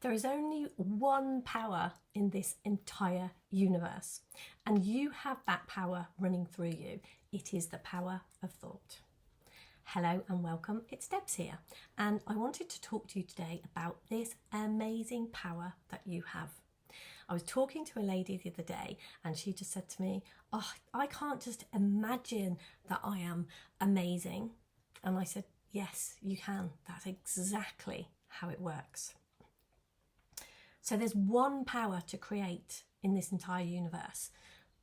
There is only one power in this entire universe, and you have that power running through you. It is the power of thought. Hello and welcome, it's Debs here, and I wanted to talk to you today about this amazing power that you have. I was talking to a lady the other day and she just said to me, "Oh, I can't just imagine that I am amazing." And I said, yes, you can. That's exactly how it works. So there's one power to create in this entire universe,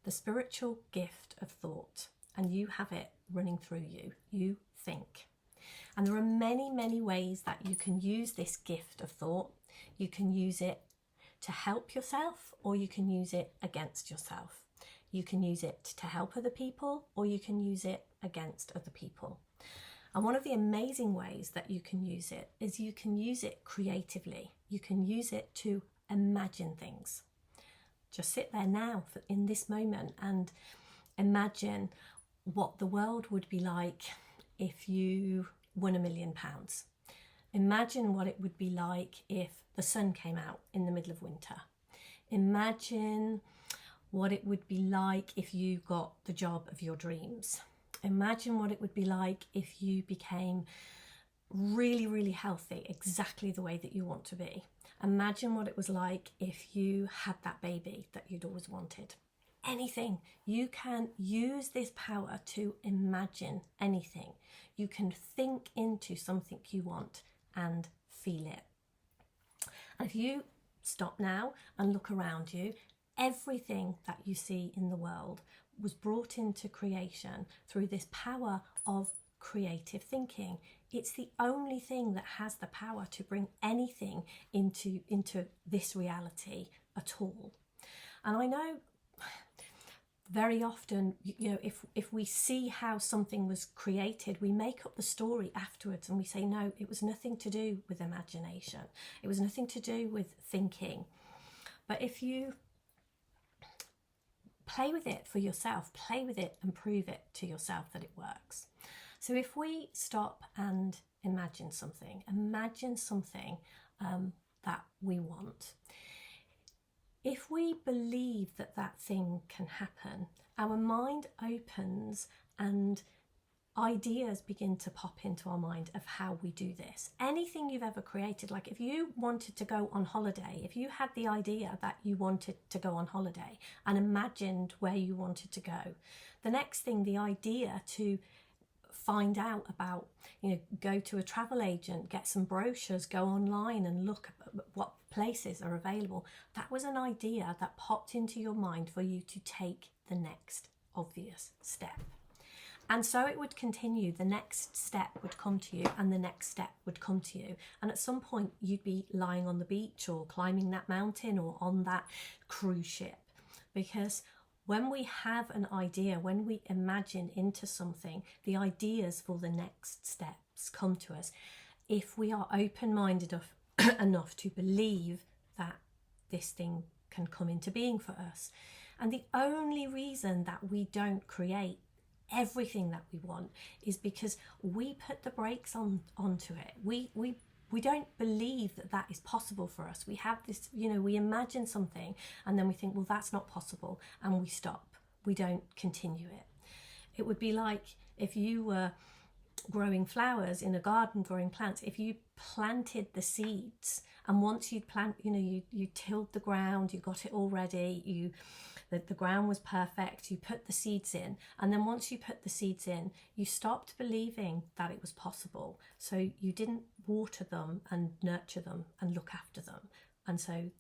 the spiritual gift of thought, and you have it running through you. You think. And there are many, many ways that you can use this gift of thought. You can use it to help yourself, or you can use it against yourself. You can use it to help other people, or you can use it against other people. And one of the amazing ways that you can use it is you can use it creatively. You can use it to imagine things. Just sit there now in this moment and imagine what the world would be like if you won £1 million. Imagine what it would be like if the sun came out in the middle of winter. Imagine what it would be like if you got the job of your dreams. Imagine what it would be like if you became really, really healthy, exactly the way that you want to be. Imagine what it was like if you had that baby that you'd always wanted. Anything. You can use this power to imagine anything. You can think into something you want and feel it. And if you stop now and look around you, everything that you see in the world was brought into creation through this power of creative thinking. It's the only thing that has the power to bring anything into this reality at all. And I know very often, you know, if we see how something was created, we make up the story afterwards and we say, no, it was nothing to do with imagination. It was nothing to do with thinking. But if you play with it for yourself, play with it and prove it to yourself that it works. So if we stop and imagine something that we want. If we believe that that thing can happen, our mind opens and ideas begin to pop into our mind of how we do this. Anything you've ever created, like if you wanted to go on holiday, if you had the idea that you wanted to go on holiday and imagined where you wanted to go, the next thing, the idea to find out about, you know, go to a travel agent, get some brochures, go online and look at what places are available. That was an idea that popped into your mind for you to take the next obvious step. And so it would continue. The next step would come to you and the next step would come to you. And at some point you'd be lying on the beach or climbing that mountain or on that cruise ship. Because when we have an idea, when we imagine into something, the ideas for the next steps come to us. If we are open-minded enough to believe that this thing can come into being for us. And the only reason that we don't create everything that we want is because we put the brakes onto it. We don't believe that that is possible for us. We have this, you know, we imagine something and then we think, well, that's not possible, and we stop. We don't continue it. It would be like if you were growing flowers in a garden, growing plants. If you planted the seeds and once you'd plant, you know, you tilled the ground, you got it all ready, the ground was perfect, you put the seeds in, and then once you put the seeds in, you stopped believing that it was possible. So you didn't water them and nurture them and look after them. And so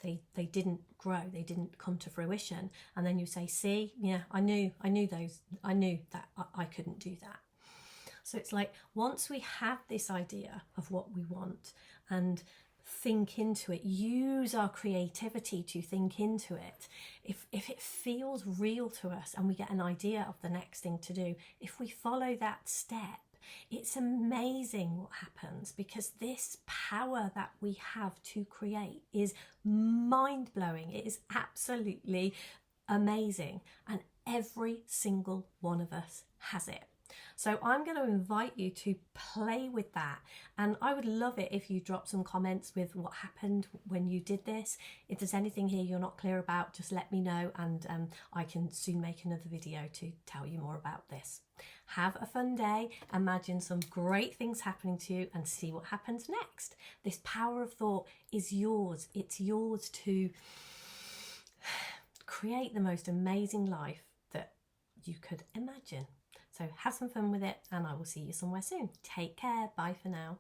they didn't grow, they didn't come to fruition. And then you say, see, yeah, I knew that I couldn't do that. So it's like, once we have this idea of what we want and think into it, use our creativity to think into it. If it feels real to us and we get an idea of the next thing to do, if we follow that step, it's amazing what happens, because this power that we have to create is mind-blowing. It is absolutely amazing, and every single one of us has it. So I'm going to invite you to play with that, and I would love it if you drop some comments with what happened when you did this. If there's anything here you're not clear about, just let me know, and I can soon make another video to tell you more about this. Have a fun day, imagine some great things happening to you, and see what happens next. This power of thought is yours. It's yours to create the most amazing life that you could imagine. So have some fun with it, and I will see you somewhere soon. Take care. Bye for now.